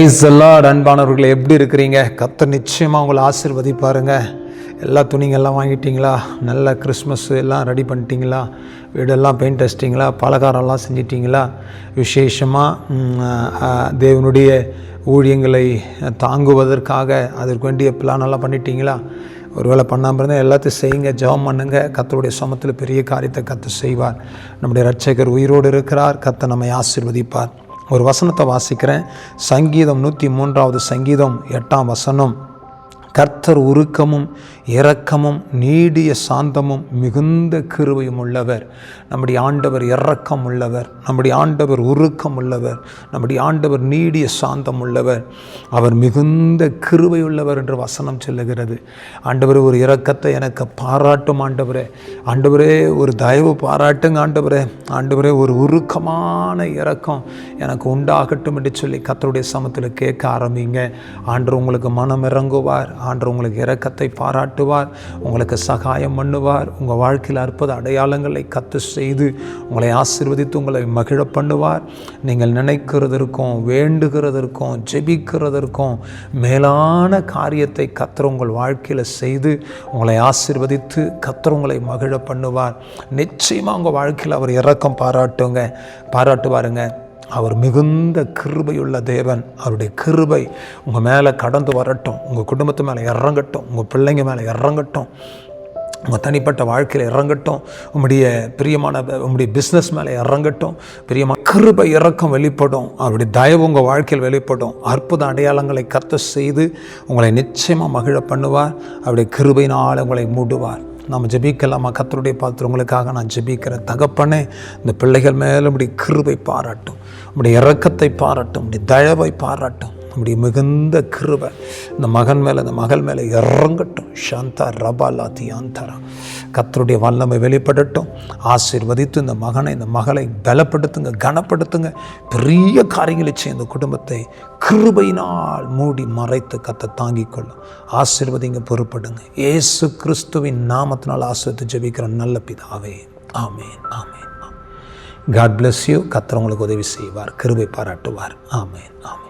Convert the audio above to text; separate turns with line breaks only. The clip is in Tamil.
Praise the Lord. அன்பானவர்களே, எப்படி இருக்கிறீங்க? கர்த்தர் நிச்சயமாக உங்களை ஆசீர்வதிப்பாருங்க. எல்லா துணிங்கள்லாம் வாங்கிட்டீங்களா? நல்ல கிறிஸ்மஸ் எல்லாம் ரெடி பண்ணிட்டீங்களா? வீடெல்லாம் பெயிண்ட் அடிச்சிட்டிங்களா? பலகாரம்லாம் செஞ்சிட்டிங்களா? விசேஷமாக தேவனுடைய ஊழியங்களை தாங்குவதற்காக அதற்கு வேண்டிய பிளானெல்லாம் பண்ணிட்டீங்களா? ஒருவேளை பண்ணாமல் இருந்தால் எல்லாத்தையும் செய்யுங்க, ஜெபம் பண்ணுங்க. கர்த்தருடைய சமத்தில் பெரிய காரியத்தை கர்த்தர் செய்வார். நம்முடைய இரட்சகர் உயிரோடு இருக்கிறார். கர்த்தர் நம்மை ஆசீர்வதிப்பார். ஒரு வசனத்தை வாசிக்கிறேன். சங்கீதம் 103 சங்கீதம் 8 வசனம். கர்த்தர் உருக்கமும் இரக்கமும் நீடிய சாந்தமும் மிகுந்த கிருபையும் உள்ளவர். நம்முடைய ஆண்டவர் இரக்கம் உள்ளவர், நம்முடைய ஆண்டவர் உருக்கம் உள்ளவர், நம்முடைய ஆண்டவர் நீடிய சாந்தம் உள்ளவர், அவர் மிகுந்த கிருபை உள்ளவர் என்று வசனம் சொல்லுகிறது. ஆண்டவரே, ஒரு இரக்கத்தை எனக்கு பாராட்டும் ஆண்டவரே. ஆண்டவரே, ஒரு தயவு பாராட்டுங்க ஆண்டவரே. ஆண்டவரே, ஒரு உருக்கமான இரக்கம் எனக்கு உண்டாகட்டும் என்று சொல்லி கர்த்தருடைய சமத்தில் கேட்க ஆரம்பிங்க. ஆண்டவர் உங்களுக்கு மனம் இறங்குவார். ஆண்டவர் உங்களுக்கு இரக்கத்தை பாராட்டுவார், உங்களுக்கு சகாயம் பண்ணுவார். உங்கள் வாழ்க்கையில் அற்புத அடையாளங்களை கர்த்தர் செய்து உங்களை ஆசீர்வதித்து உங்களை மகிழ பண்ணுவார். நீங்கள் நினைக்கிறதற்கும் வேண்டுகிறதற்கும் ஜெபிக்கிறதற்கும் மேலான காரியத்தை கர்த்தர் உங்கள் வாழ்க்கையில் செய்து உங்களை ஆசீர்வதித்து கர்த்தர் உங்களை மகிழ பண்ணுவார். நிச்சயமாக உங்கள் வாழ்க்கையில் அவர் இரக்கம் பாராட்டுவாருங்க. அவர் மிகுந்த கிருபையுள்ள தேவன். அவருடைய கிருபை உங்கள் மேலே கடந்து வரட்டும், உங்கள் குடும்பத்து மேலே இறங்கட்டும், உங்கள் பிள்ளைங்க மேலே இறங்கட்டும், உங்கள் தனிப்பட்ட வாழ்க்கையில் இறங்கட்டும், உங்களுடைய பிஸ்னஸ் மேலே இறங்கட்டும். பிரியமான கிருபை இரக்கம் வெளிப்படும். அவருடைய தயவு உங்கள் வாழ்க்கையில் வெளிப்படும். அற்புத அடையாளங்களை கர்த்தர் செய்து உங்களை நிச்சயமாக மகிழ பண்ணுவார். அவருடைய கிருபையினால் உங்களை மூடுவார். நம்ம ஜெபிக்கலாமா? கர்த்தருடைய பாத்திரங்களுக்காக நான் ஜெபிக்கிறேன். தகப்பனே, இந்த பிள்ளைகள் மேலே உடைய கிருபை பாராட்டும், உடைய இரக்கத்தை பாராட்டும், உடைய தயவை பாராட்டும். நம்முடைய மிகுந்த கிருபை இந்த மகன் மேலே, இந்த மகள் மேலே இறங்கட்டும். சாந்தா ரபாலா தியாந்தரா. கர்த்தருடைய வல்லமை வெளிப்படட்டும். ஆசீர்வதித்து இந்த மகனை, இந்த மகளை பலப்படுத்துங்க, கனப்படுத்துங்க. பெரிய காரியங்களை செய்ய இந்த குடும்பத்தை கிருபையினால் மூடி மறைத்து கர்த்தர் தாங்கிக் கொள்ளும். ஆசீர்வதிங்க, பொறுப்படுங்க. இயேசு கிறிஸ்துவின் நாமத்தினால் ஆசீர்வதித்து ஜெபிக்கிற நல்ல பிதாவே, ஆமேன், ஆமேன். God bless you. கர்த்தர் உங்களுக்கு உதவி செய்வார், கிருபை பாராட்டுவார். ஆமேன், ஆமேன்.